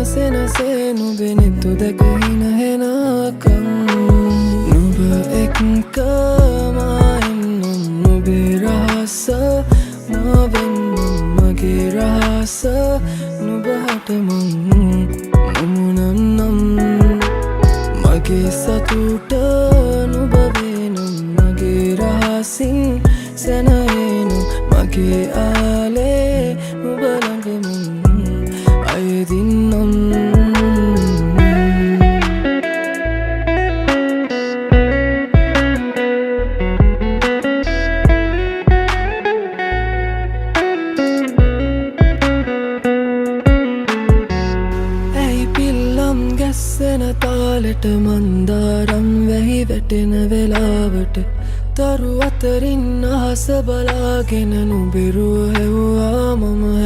සෙනසේ නුඹේ නිතු දැකහින හෙනකම් නුඹ එක්කමයින් නුඹේ රහස මා වෙන්නුම් මගේ රහස නුඹ හටමං නොමුණන්නම් මගේ සතුට නුඹ වෙනුම් මගේ රහසින් සැනහෙනු මගේ ආලේ නුඹ ළඟමුන් අයදින්නම් ගැස්සෙන තාලෙට මන්දාරම් වැහි වැටෙන වෙලාවට තරු අතරින් අහස බලාගෙන නුඹිරුව හැව්වා මම හැම